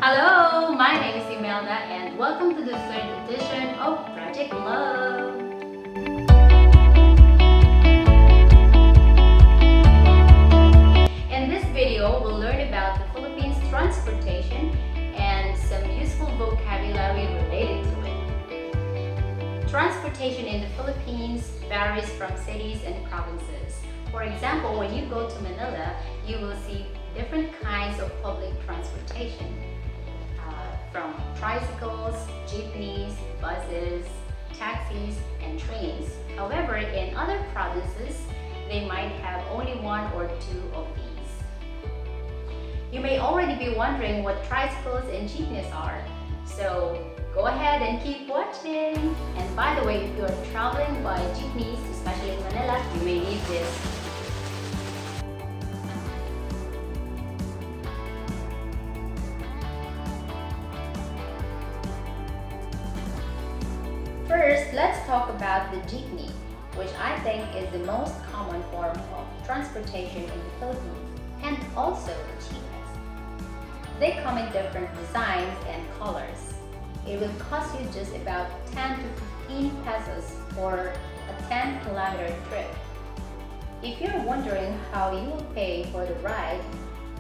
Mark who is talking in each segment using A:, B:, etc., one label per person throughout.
A: Hello, my name is Imelda and welcome to the third edition of Project L.O.V.E. In this video, we'll learn about the Philippines transportation and some useful vocabulary related to it. Transportation in the Philippines varies from cities and provinces. For example, when you go to Manila, you will see different kinds of public transportation. From tricycles, jeepneys, buses, taxis, and trains. However, in other provinces, they might have only one or two of these. You may already be wondering what tricycles and jeepneys are, so go ahead and keep watching. And by the way, if you are traveling by jeepneys, especially in Manila, you may need this. First, let's talk about the jeepney, which I think is the most common form of transportation in the Philippines and also the cheapest. They come in different designs and colors. It will cost you just about 10 to 15 pesos for a 10-kilometer trip. If you're wondering how you will pay for the ride,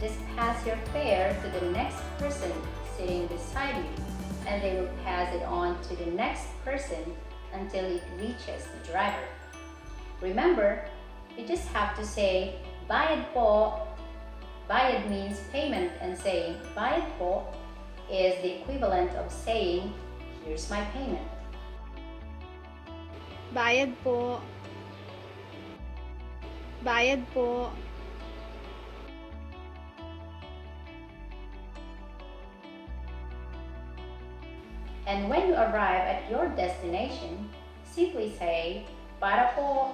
A: just pass your fare to the next person sitting beside you, and they will pass it on to the next person until it reaches the driver. Remember, you just have to say, "Bayad po." Bayad means payment, and saying, "Bayad po" is the equivalent of saying, "Here's my payment."
B: Bayad po. Bayad po.
A: And when you arrive at your destination, simply say, "Para po,"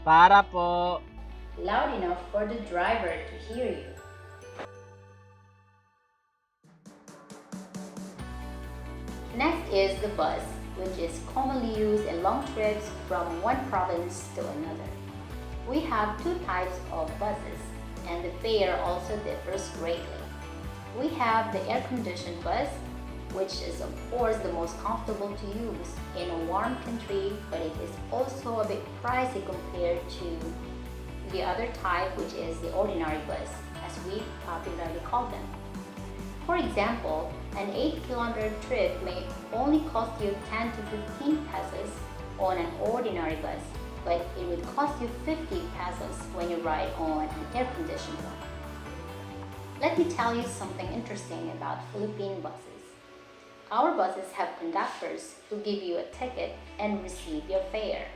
C: Para po.
A: loud enough for the driver to hear you. Next is the bus, which is commonly used in long trips from one province to another. We have two types of buses, and the fare also differs greatly. We have the air-conditioned bus, which is of course the most comfortable to use in a warm country, but it is also a bit pricey compared to the other type, which is the ordinary bus, as we popularly call them. For example, an 8-kilometer trip may only cost you 10 to 15 pesos on an ordinary bus, but it would cost you 50 pesos when you ride on an air-conditioned one. Let me tell you something interesting about Philippine buses. Our buses have conductors who give you a ticket and receive your fare.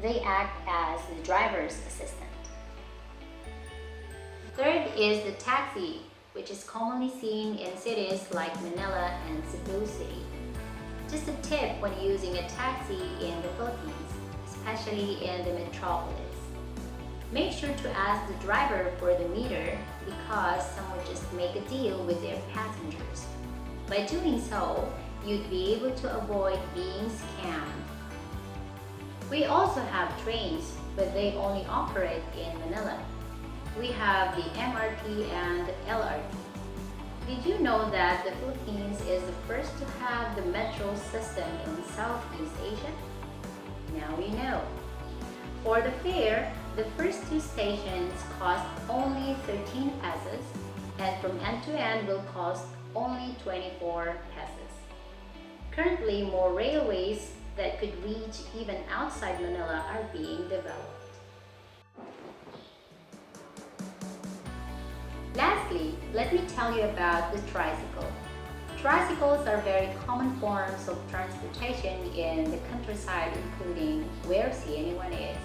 A: They act as the driver's assistant. Third is the taxi, which is commonly seen in cities like Manila and Cebu City. Just a tip when using a taxi in the Philippines, especially in the metropolis. Make sure to ask the driver for the meter because some would just make a deal with their passengers. By doing so, you'd be able to avoid being scammed. We also have trains, but they only operate in Manila. We have the MRT and LRT. Did you know that the Philippines is the first to have the metro system in Southeast Asia? Now you know. For the fare, the first two stations cost only 13 pesos, and from end to end will cost only 24 pesos. Currently, more railways that could reach even outside Manila are being developed. Lastly, let me tell you about the tricycle. Tricycles are very common forms of transportation in the countryside, including where CNE1 is.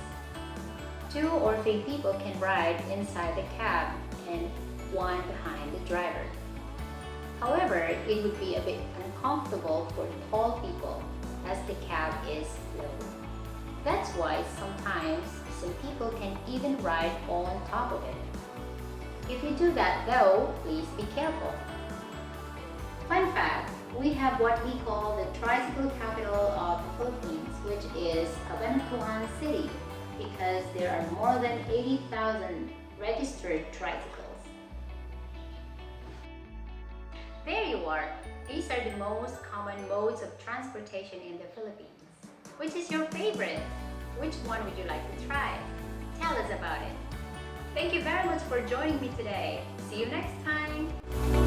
A: 2 or 3 people can ride inside the cab and one behind the driver. However, it would be a bit uncomfortable for tall people as the cab is low. That's why sometimes some people can even ride on top of it. If you do that though, please be careful. Fun fact, we have what we call the tricycle capital of the Philippines, which is Cabanatuan City, because there are more than 80,000 registered tricycles. There you you are. These are the most common modes of transportation in the Philippines. Which is your favorite? Which one would you like to try? Tell us about it. Thank you very much for joining me today. See you next time.